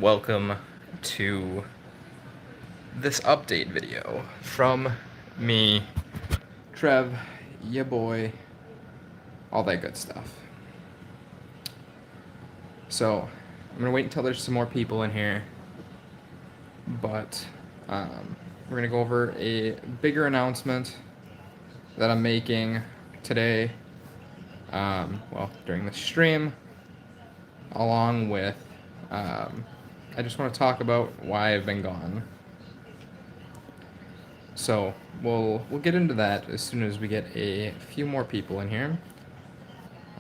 Welcome to this update video from me, Trev, ya boy, all that good stuff. So, I'm gonna wait until there's some more people in here, but we're gonna go over a bigger announcement that I'm making today, during the stream, along with, I just want to talk about why I've been gone. So we'll get into that as soon as we get a few more people in here.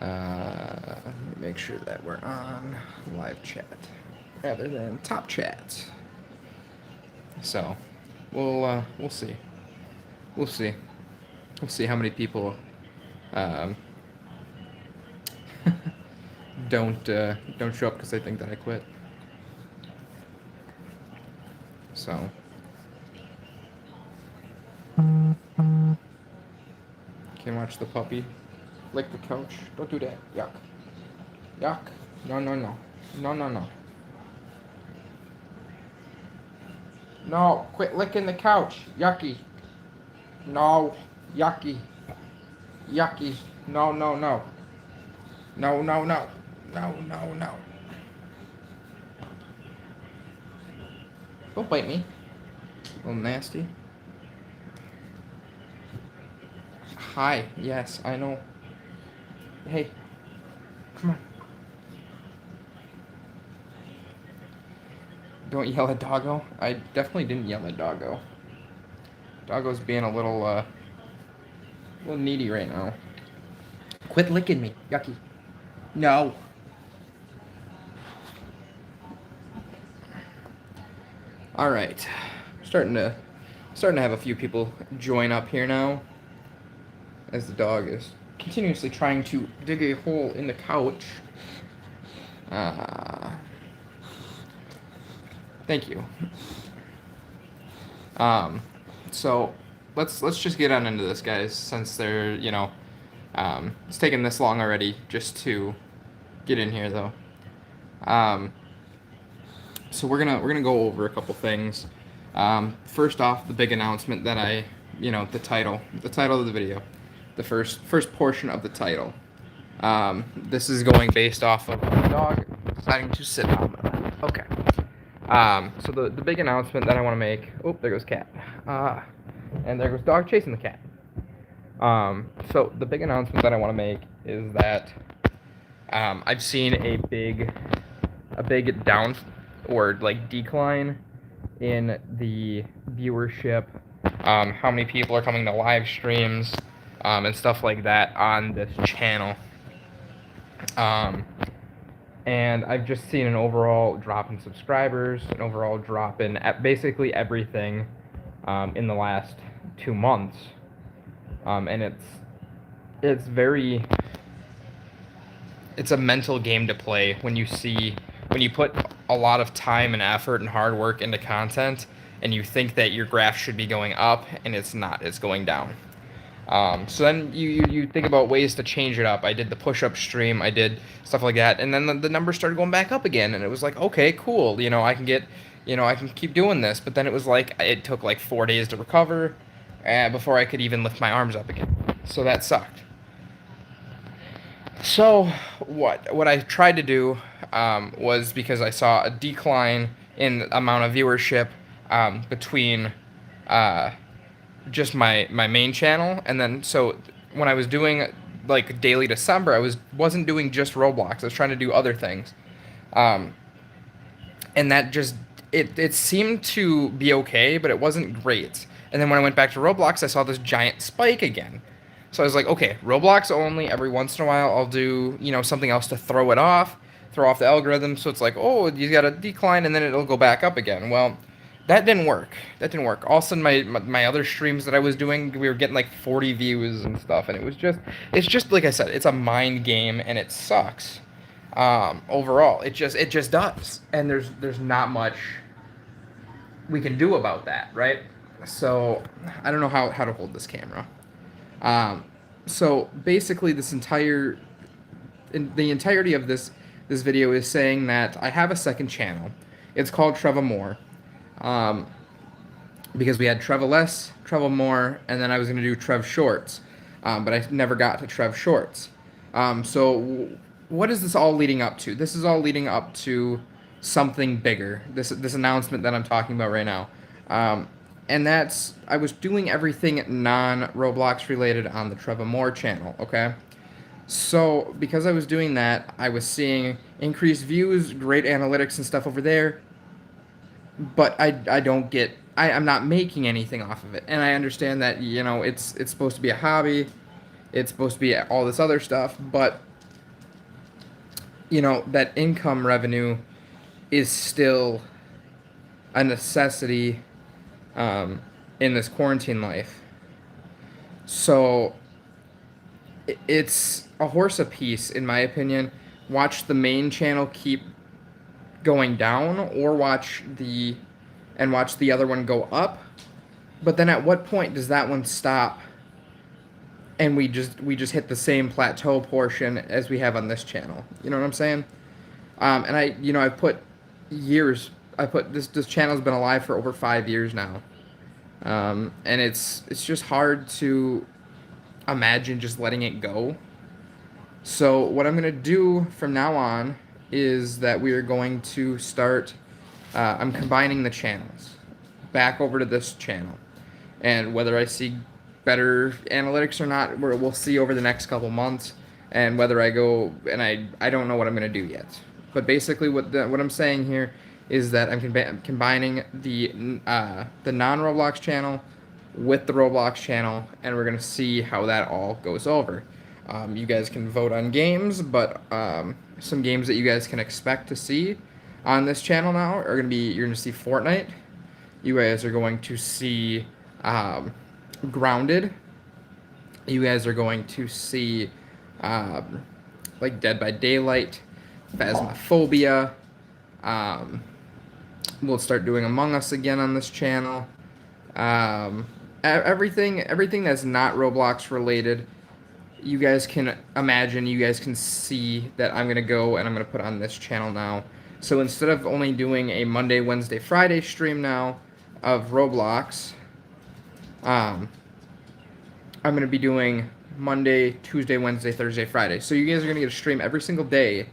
Let me make sure that we're on live chat rather than top chat. So we'll see. We'll see how many people don't show up because they think that I quit. So. Can't watch the puppy lick the couch. Don't do that. Yuck. Yuck. No, no, no. No, no, no. No, quit licking the couch. Yucky. No. Yucky. Yucky. No, no, no. No, no, no. No, no, no. Don't bite me. A little nasty. Hi. Yes, I know. Hey. Come on. Don't yell at Doggo. I definitely didn't yell at Doggo. Doggo's being a little needy right now. Quit licking me. Yucky. No. All right. Starting to have a few people join up here now, as the dog is continuously trying to dig a hole in the couch. Thank you. So let's just get on into this, guys, since they're, it's taken this long already just to get in here, though. So we're gonna go over a couple things. First off, the big announcement that the title of the video, the first portion of the title. This is going based off of the dog deciding to sit on the bed. Okay. So the big announcement that I want to make. Oh, there goes cat. And there goes dog chasing the cat. So the big announcement that I want to make is that I've seen a big down or like decline in the viewership, how many people are coming to live streams, and stuff like that on this channel. And I've just seen an overall drop in subscribers, an overall drop in basically everything in the last 2 months. And it's a mental game to play when you put a lot of time and effort and hard work into content and you think that your graph should be going up and it's not, it's going down. So then you think about ways to change it up. I did the push-up stream, I did stuff like that, and then the numbers started going back up again, and it was like, okay, cool, I can keep doing this, but then it was like, it took like 4 days to recover, before I could even lift my arms up again. So that sucked. So what I tried to do, was, because I saw a decline in amount of viewership, between, just my main channel, and then so when I was doing like daily December, I wasn't doing just Roblox. I was trying to do other things, and that just it seemed to be okay, but it wasn't great. And then when I went back to Roblox, I saw this giant spike again. So I was like, okay, Roblox only. Every once in a while, I'll do something else to throw off the algorithm. So it's like, oh, you got a decline, and then it'll go back up again. Well, that didn't work. All of a sudden, my other streams that I was doing, we were getting like 40 views and stuff, and it's just like I said, it's a mind game, and it sucks. Overall, it just does, and there's not much we can do about that, right? So I don't know how to hold this camera. So basically, the entirety of this video is saying that I have a second channel, It's called Trevalmore. Um, because we had Trevaless, Trevalmore, and then I was going to do Trev Shorts. But I never got to Trev Shorts. So what is this all leading up to? This is all leading up to something bigger. This announcement that I'm talking about right now. And that's, I was doing everything non-Roblox related on the Trevalmore channel, okay? So, because I was doing that, I was seeing increased views, great analytics and stuff over there, but I don't get, I'm not making anything off of it. And I understand that, you know, it's supposed to be a hobby, it's supposed to be all this other stuff, but, you know, that income revenue is still a necessity in this quarantine life. So, it's a horse apiece, in my opinion. Watch the main channel keep going down, or watch the other one go up. But then at what point does that one stop and we just hit the same plateau portion as we have on this channel? You know what I'm saying? And I put years. This channel's been alive for over 5 years now. And it's just hard to imagine just letting it go. So what I'm going to do from now on is that we are going to start, I'm combining the channels back over to this channel. And whether I see better analytics or not, we'll see over the next couple months. And whether I go, and I don't know what I'm going to do yet. But basically what I'm saying here is that I'm combining the non-Roblox channel with the Roblox channel, and we're going to see how that all goes over. You guys can vote on games, but some games that you guys can expect to see on this channel now are going to be, you're going to see Fortnite. You guys are going to see Grounded. You guys are going to see like Dead by Daylight, Phasmophobia. We'll start doing Among Us again on this channel. Everything that's not Roblox related, you guys can imagine, you guys can see that I'm going to go and I'm going to put on this channel now. So instead of only doing a Monday, Wednesday, Friday stream now of Roblox, I'm going to be doing Monday, Tuesday, Wednesday, Thursday, Friday. So you guys are going to get a stream every single day,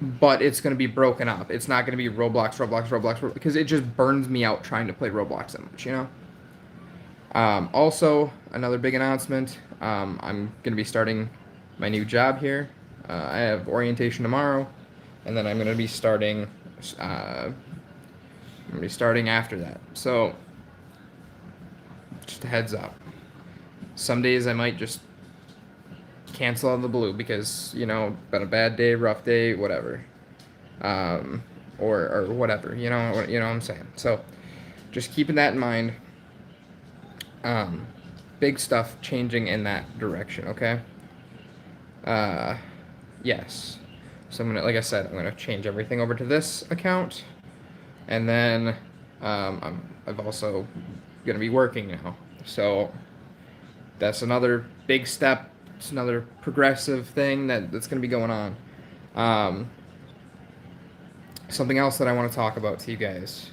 but it's going to be broken up. It's not going to be Roblox, because it just burns me out trying to play Roblox that much, you know? Also, another big announcement, I'm going to be starting my new job here. I have orientation tomorrow, and then I'm going to be starting after that. So, just a heads up. Some days I might just cancel out of the blue because, you know, been a bad day, rough day, whatever. Or whatever, you know what I'm saying. So, just keeping that in mind. Big stuff changing in that direction, okay? Yes. So I'm gonna, like I said, I'm gonna change everything over to this account, and then I've also gonna be working now. So that's another big step. It's another progressive thing that's gonna be going on. Something else that I want to talk about to you guys,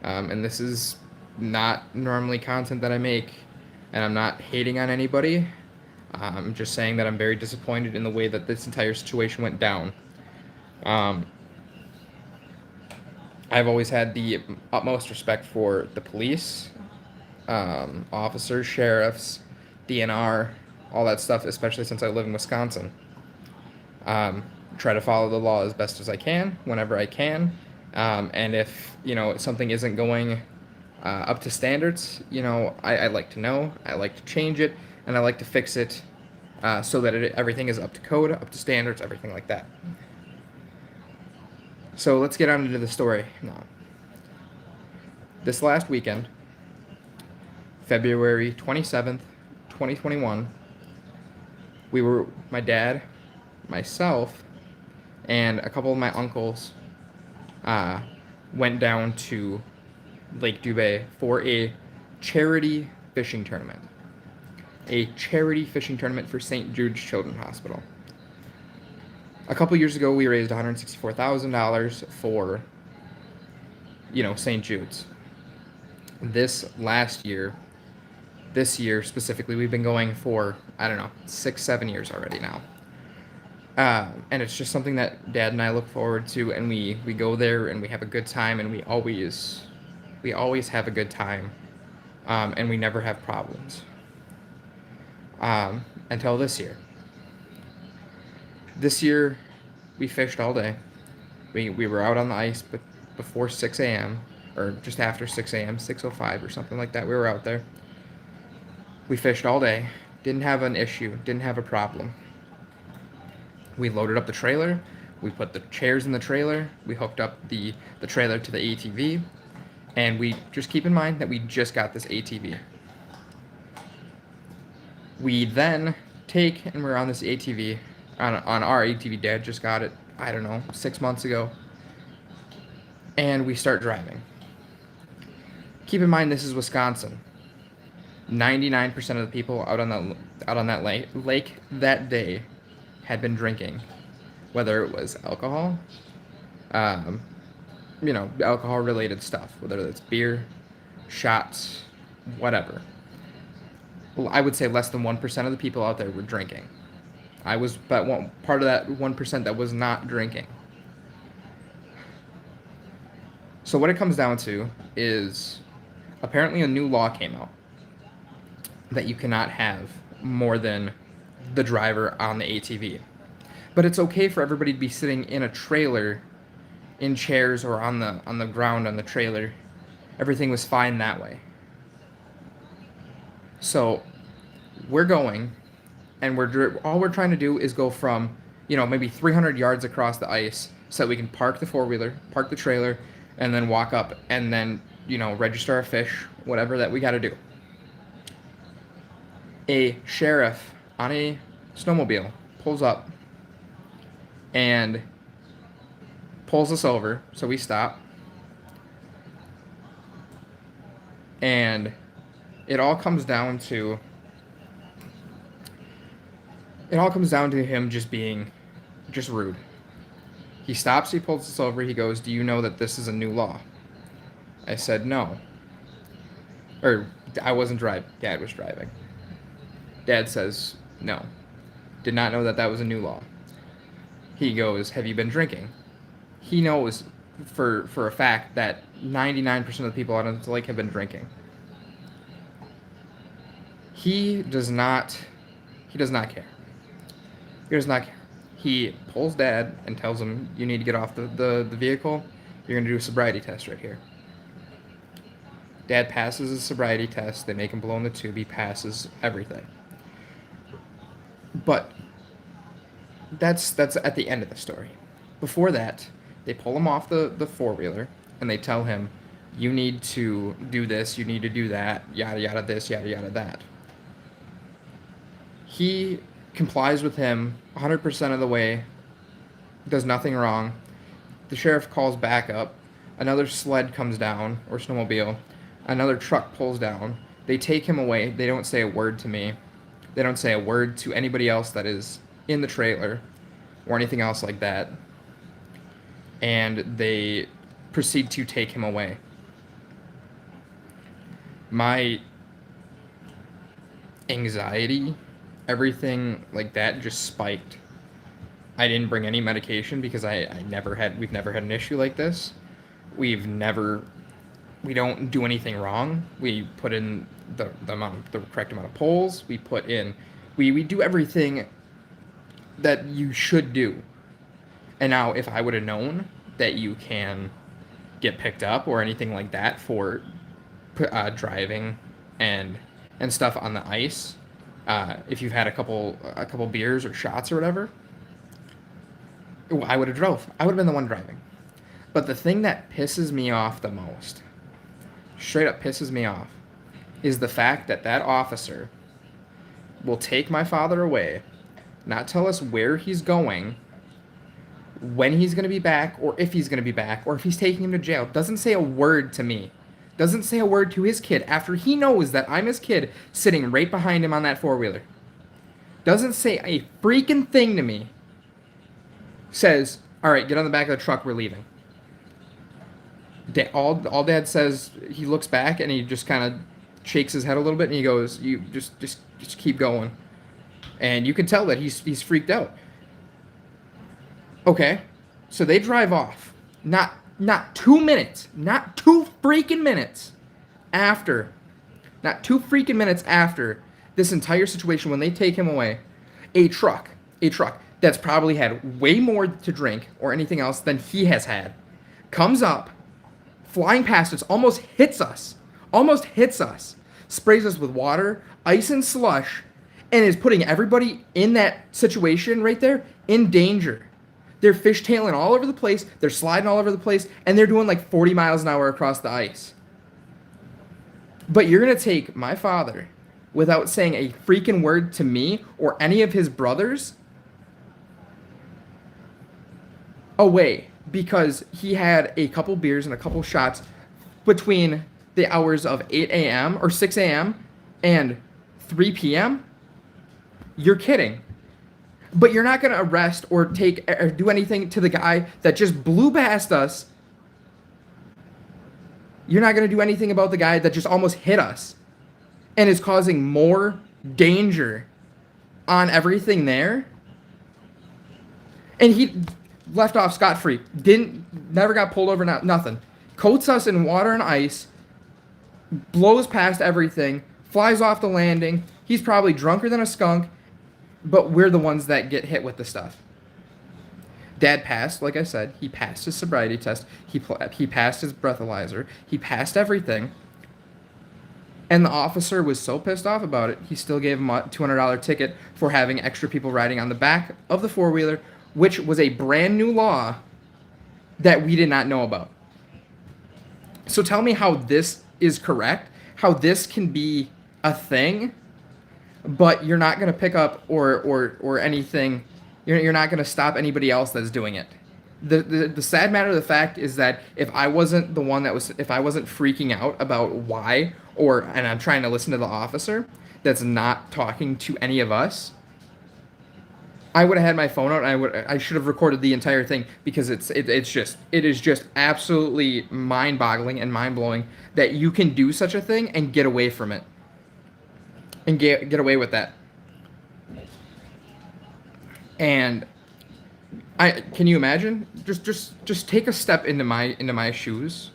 and this is not normally content that I make, and I'm not hating on anybody. I'm just saying that I'm very disappointed in the way that this entire situation went down. I've always had the utmost respect for the police, officers, sheriffs, DNR, all that stuff, especially since I live in Wisconsin. Try to follow the law as best as I can, whenever I can. And if, you know, something isn't going up to standards, you know, I like to know, I like to change it, and I like to fix it so that everything is up to code, up to standards, everything like that. So let's get on into the story now. This last weekend, February 27th, 2021, my dad, myself, and a couple of my uncles went down to Lake Dubé for a charity fishing tournament. A charity fishing tournament for St. Jude's Children's Hospital. A couple years ago, we raised $164,000 for, St. Jude's. This year specifically, we've been going for, I don't know, 6, 7 years already now. And it's just something that Dad and I look forward to, and we go there and we have a good time, and we always have a good time, and we never have problems. Until this year. This year, we fished all day. We were out on the ice before 6 a.m. or just after 6 a.m., 6:05 or something like that. We were out there. We fished all day. Didn't have an issue. Didn't have a problem. We loaded up the trailer. We put the chairs in the trailer. We hooked up the trailer to the ATV. And we just keep in mind that we just got this ATV. We then take, and we're on this ATV, on our ATV. Dad just got it, I don't know, 6 months ago. And we start driving. Keep in mind, this is Wisconsin. 99% of the people out on that lake that day had been drinking, whether it was alcohol, alcohol-related stuff, whether it's beer, shots, whatever. Well, I would say less than 1% of the people out there were drinking. I was but one part of that 1% that was not drinking. So what it comes down to is, apparently a new law came out that you cannot have more than the driver on the ATV. But it's okay for everybody to be sitting in a trailer, in chairs, or on the ground on the trailer. Everything was fine that way. So we're going, and all we're trying to do is go from, maybe 300 yards across the ice so that we can park the four-wheeler, park the trailer, and then walk up and then, register our fish, whatever that we got to do. A sheriff on a snowmobile pulls up and pulls us over, so we stop. And it all comes down to him just being rude. He stops, he pulls us over, he goes, "Do you know that this is a new law?" I said, "No." Or, I wasn't driving, Dad was driving. Dad says, "No. Did not know that that was a new law." He goes, "Have you been drinking?" He knows for a fact that 99% of the people out on the lake have been drinking. He does not care. He does not care. He pulls Dad and tells him, "You need to get off the vehicle. You're going to do a sobriety test right here." Dad passes his sobriety test. They make him blow in the tube. He passes everything. But that's at the end of the story. Before that, they pull him off the four-wheeler, and they tell him, "You need to do this, you need to do that, yada yada this, yada yada that." He complies with him 100% of the way, does nothing wrong. The sheriff calls back up. Another sled comes down, or snowmobile. Another truck pulls down. They take him away. They don't say a word to me. They don't say a word to anybody else that is in the trailer or anything else like that. And they proceed to take him away. My anxiety, everything like that just spiked. I didn't bring any medication because we've never had an issue like this. We don't do anything wrong. We put in the correct amount of poles. We do everything that you should do. And now, if I would have known that you can get picked up or anything like that for driving and stuff on the ice, if you've had a couple beers or shots or whatever, I would have drove. I would have been the one driving. But the thing that pisses me off the most, straight up pisses me off, is the fact that officer will take my father away, not tell us where he's going, when he's going to be back, or if he's going to be back, or if he's taking him to jail. Doesn't say a word to me. Doesn't say a word to his kid after he knows that I'm his kid sitting right behind him on that four-wheeler. Doesn't say a freaking thing to me. says, "All right, get on the back of the truck. We're leaving." All Dad says, he looks back and he just kind of shakes his head a little bit and he goes, "You just keep going." And you can tell that he's freaked out. Okay, so they drive off. Not 2 minutes, not 2 freaking minutes after, not 2 freaking minutes after this entire situation, when they take him away, a truck that's probably had way more to drink or anything else than he has had, comes up, flying past us, almost hits us, sprays us with water, ice, and slush, and is putting everybody in that situation right there in danger. They're fishtailing all over the place, they're sliding all over the place, and they're doing like 40 miles an hour across the ice. But you're going to take my father, without saying a freaking word to me or any of his brothers, away because he had a couple beers and a couple shots between the hours of 8 a.m. or 6 a.m. and 3 p.m.? You're kidding. But you're not going to arrest or take or do anything to the guy that just blew past us. You're not going to do anything about the guy that just almost hit us and is causing more danger on everything there. And he left off scot-free. Never got pulled over, nothing. Coats us in water and ice, blows past everything, flies off the landing. He's probably drunker than a skunk, but we're the ones that get hit with the stuff. Dad passed, like I said. He passed his sobriety test. He passed his breathalyzer. He passed everything. And the officer was so pissed off about it, he still gave him a $200 ticket for having extra people riding on the back of the four-wheeler, which was a brand new law that we did not know about. So tell me how this is correct, how this can be a thing, but you're not going to pick up or anything. You're not going to stop anybody else that's doing it. The sad matter of the fact is that if I wasn't freaking out about why, and I'm trying to listen to the officer that's not talking to any of us, I would have had my phone out and I should have recorded the entire thing, because it is just absolutely mind-boggling and mind-blowing that you can do such a thing and get away from it. And get away with that. And can you imagine? Just take a step into my shoes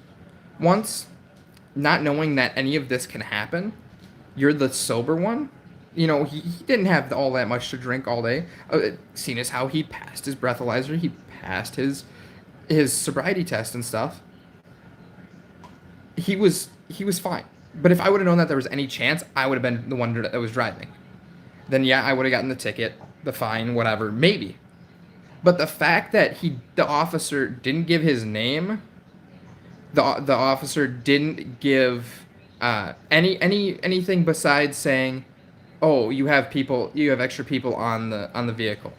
once, not knowing that any of this can happen. You're the sober one. You know, he didn't have all that much to drink all day. Seeing as how he passed his breathalyzer, he passed his sobriety test and stuff. He was fine. But if I would have known that there was any chance, I would have been the one that was driving. Then yeah, I would have gotten the ticket, the fine, whatever, maybe. But the fact that the officer didn't give his name, the officer didn't give anything besides saying, "Oh, you have extra people on the vehicle,"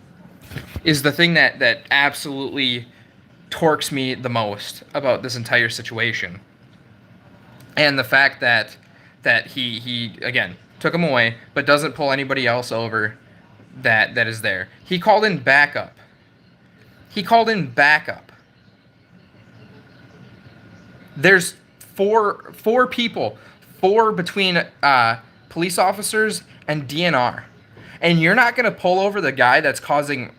is the thing that absolutely torques me the most about this entire situation. And the fact that he again took him away, but doesn't pull anybody else over that is there. He called in backup. There's four people, between police officers and DNR, and you're not gonna pull over the guy that's causing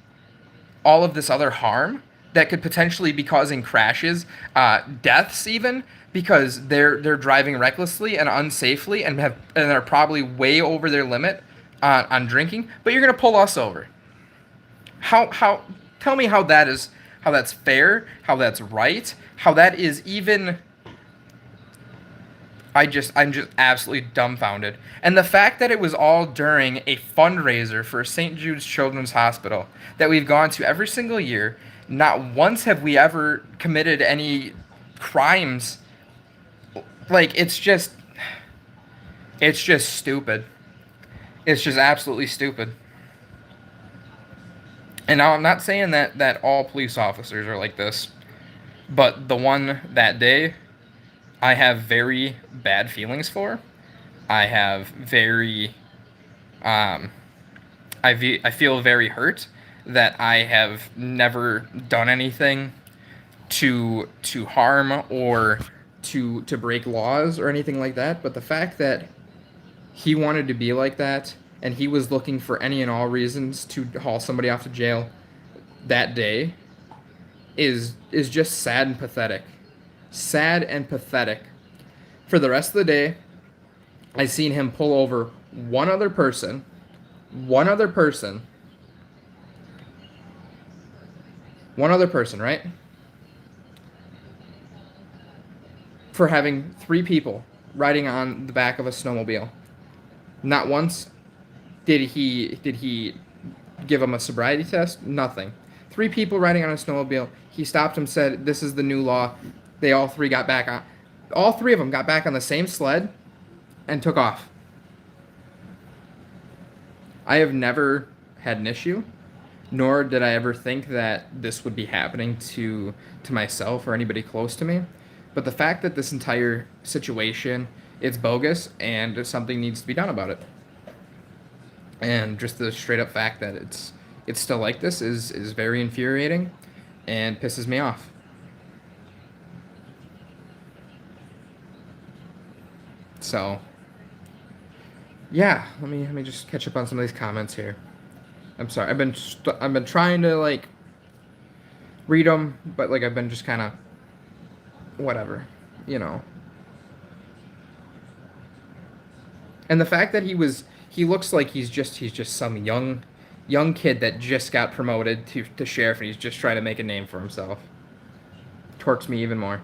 all of this other harm that could potentially be causing crashes, deaths even, because they're driving recklessly and unsafely and are probably way over their limit on drinking. But you're gonna pull us over. How? Tell me how that's fair, how that's right, how that is even. I'm just absolutely dumbfounded. And the fact that it was all during a fundraiser for St. Jude's Children's Hospital that we've gone to every single year. Not once have we ever committed any crimes. Like, it's just stupid. It's just absolutely stupid. And now I'm not saying that all police officers are like this, but the one that day, I have very bad feelings for. I have very, I feel very hurt that I have never done anything to harm or to break laws or anything like that, but the fact that he wanted to be like that and he was looking for any and all reasons to haul somebody off to jail that day is just sad and pathetic. Sad and pathetic. For the rest of the day, I seen him pull over one other person, one other person, one other person, right? For having 3 people riding on the back of a snowmobile. Not once did he give him a sobriety test. Nothing. 3 people riding on a snowmobile. He stopped him, said, "This is the new law." They all 3 got back on. All 3 of them got back on the same sled and took off. I have never had an issue, nor did I ever think that this would be happening to myself or anybody close to me. But the fact that this entire situation is bogus and something needs to be done about it, and just the straight up fact that it's still like this is very infuriating and pisses me off. So yeah, let me just catch up on some of these comments here. I'm sorry, I've been trying to like read them, but like I've been just kind of whatever, you know. And the fact that he looks like he's just some young kid that just got promoted to sheriff and he's just trying to make a name for himself. Torques me even more.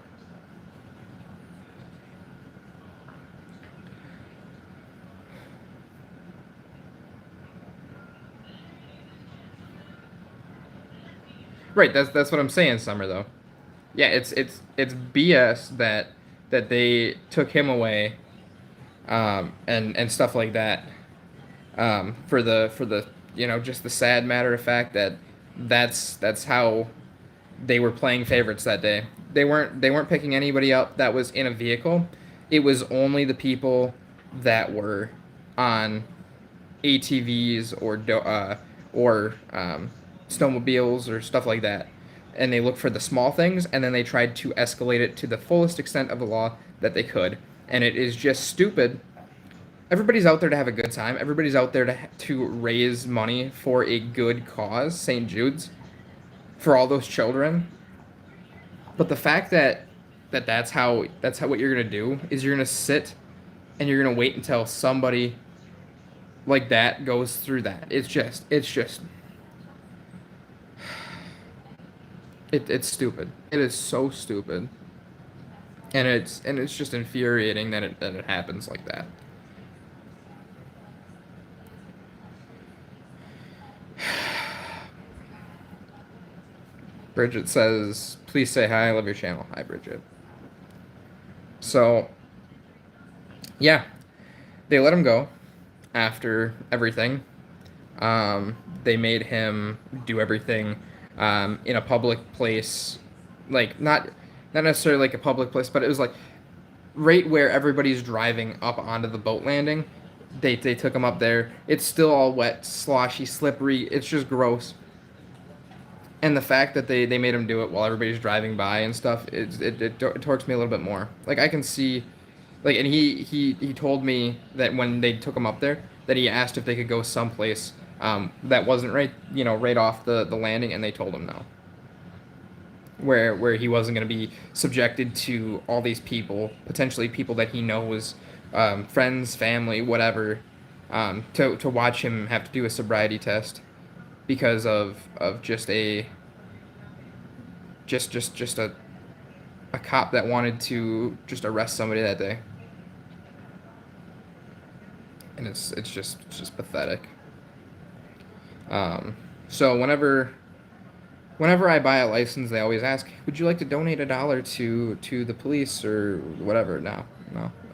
Right, that's what I'm saying, Summer, though. Yeah, it's BS that they took him away, and stuff like that, for the just the sad matter of fact that that's how they were playing favorites that day. They weren't picking anybody up that was in a vehicle. It was only the people that were on ATVs or snowmobiles or stuff like that. And they looked for the small things, and then they tried to escalate it to the fullest extent of the law that they could. And it is just stupid. Everybody's out there to have a good time. Everybody's out there to raise money for a good cause, St. Jude's, for all those children. But the fact that that's how what you're gonna do is you're gonna sit and you're gonna wait until somebody like that goes through that. It's just it's stupid. It is so stupid. And it's just infuriating that it happens like that. Bridget says, "Please say hi. I love your channel." Hi, Bridget. So, yeah, they let him go after everything. They made him do everything in a public place, like not necessarily like a public place, but it was like right where everybody's driving up onto the boat landing. They took him up there. It's still all wet, sloshy, slippery. It's just gross. And the fact that they made him do it while everybody's driving by and stuff, it torques me a little bit more. Like I can see, like, and he told me that when they took him up there, that he asked if they could go someplace that wasn't right off the landing, and they told him no. Where he wasn't going to be subjected to all these people, potentially people that he knows, friends, family, whatever, to watch him have to do a sobriety test because of just a cop that wanted to just arrest somebody that day. And it's just pathetic. So whenever I buy a license, they always ask, "Would you like to donate $1 to the police or whatever?" No,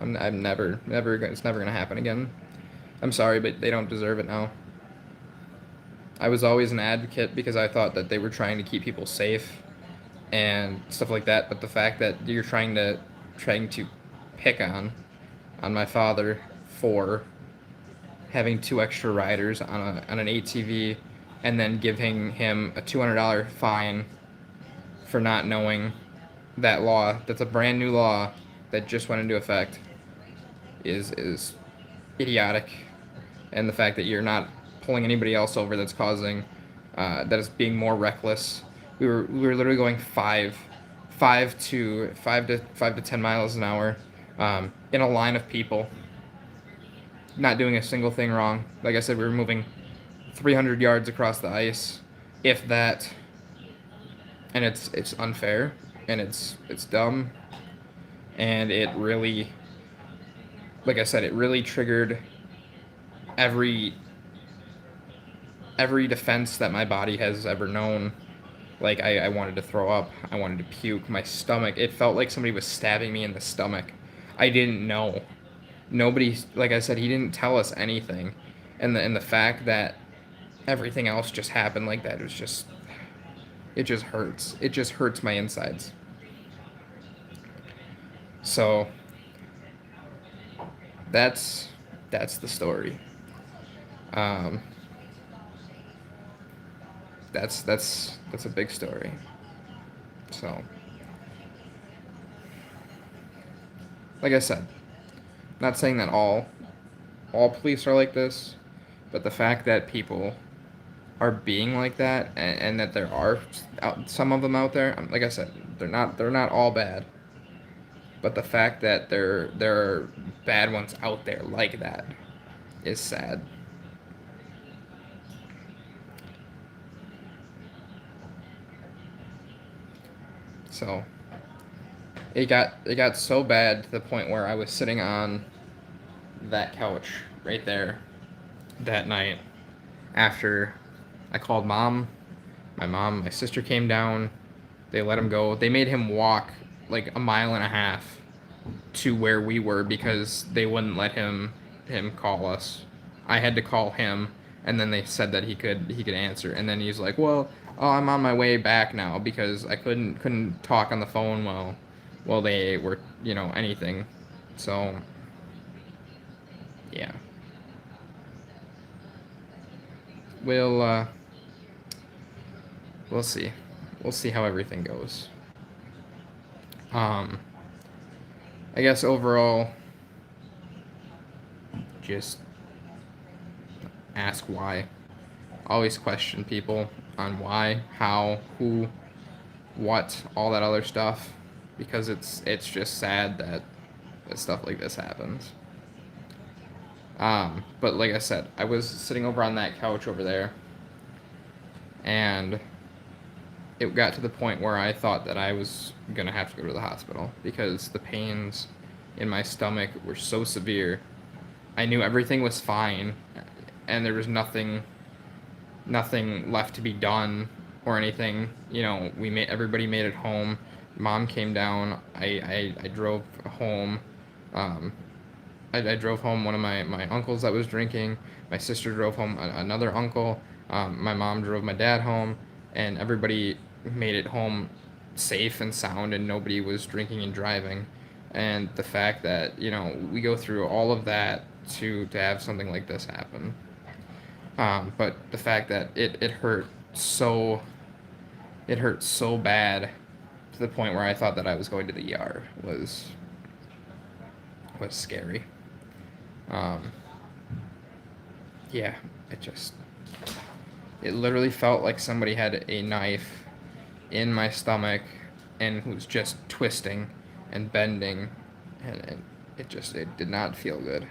I'm never. It's never gonna happen again. I'm sorry, but they don't deserve it now. I was always an advocate because I thought that they were trying to keep people safe and stuff like that. But the fact that you're trying to pick on my father for having 2 extra riders on an ATV and then giving him a $200 fine for not knowing that law. That's a brand new law that just went into effect. Is idiotic, and the fact that you're not pulling anybody else over that's causing that is being more reckless. We were literally going five to 10 miles an hour in a line of people, not doing a single thing wrong. Like I said, we were moving 300 yards across the ice, if that, and it's unfair, and it's dumb, and it really, like I said, it really triggered every defense that my body has ever known. Like, I wanted to throw up. I wanted to puke. My stomach, it felt like somebody was stabbing me in the stomach. I didn't know. Nobody, like I said, he didn't tell us anything. And the fact that everything else just happened like that, it just hurts. It just hurts my insides. So, that's the story. That's a big story. So, like I said, not saying that all police are like this, but the fact that people are being like that, and that there are some of them out there, like I said, they're not all bad, but the fact that there are bad ones out there like that is sad. So it got so bad to the point where I was sitting on that couch right there that night after I called mom. My sister came down. They let him go. They made him walk like a mile and a half to where we were because they wouldn't let him call us. I had to call him, and then they said that he could answer, and then he's like, "Well, I'm on my way back now because I couldn't talk on the phone while they were, anything." So, yeah. We'll see. We'll see how everything goes. I guess overall, just ask why. Always question people on why, how, who, what, all that other stuff, because it's just sad that stuff like this happens. But like I said, I was sitting over on that couch over there, and it got to the point where I thought that I was gonna have to go to the hospital because the pains in my stomach were so severe. I knew everything was fine, and there was nothing left to be done or anything. Everybody made it home. Mom came down. I drove home. I drove home one of my uncles that was drinking. My sister drove home another uncle. My mom drove my dad home, and everybody made it home safe and sound, and nobody was drinking and driving. And the fact that we go through all of that to have something like this happen. But the fact that it hurt so bad to the point where I thought that I was going to the ER was scary. Yeah, it literally felt like somebody had a knife in my stomach and was just twisting and bending, and it did not feel good.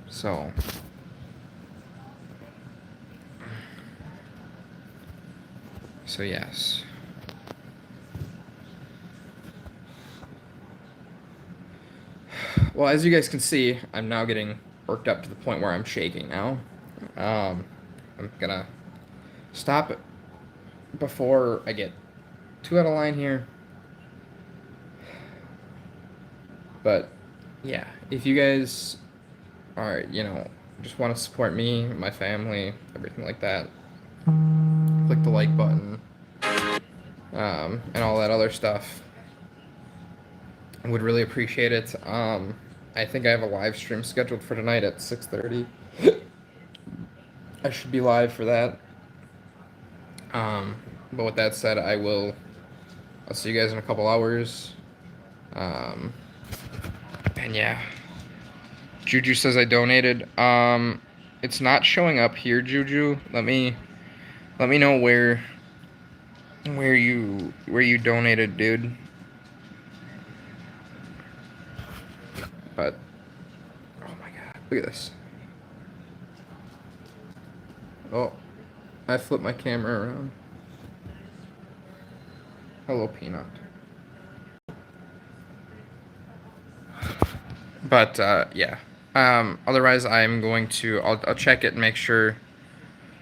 So yes. Well, as you guys can see, I'm now getting worked up to the point where I'm shaking now. I'm gonna stop it before I get too out of line here. But yeah, if you guys are, just want to support me, my family, everything like that, click the like button, and all that other stuff. I would really appreciate it. I think I have a live stream scheduled for tonight at 6:30. I should be live for that. But with that said, I'll see you guys in a couple hours. And yeah. Juju says I donated. It's not showing up here, Juju. Let me know where you donated, dude. But oh my god, look at this. Oh, I flipped my camera around. Hello, Peanut. But yeah. Otherwise, I'm going to. I'll check it and make sure.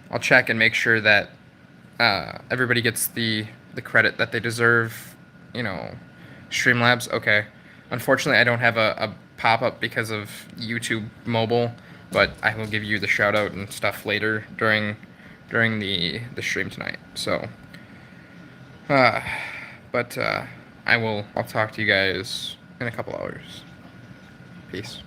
I'll check and make sure that everybody gets the credit that they deserve. You know, Streamlabs. Okay. Unfortunately, I don't have a pop up because of YouTube mobile, but I will give you the shout out and stuff later during the stream tonight. So, but I'll talk to you guys in a couple hours. Peace.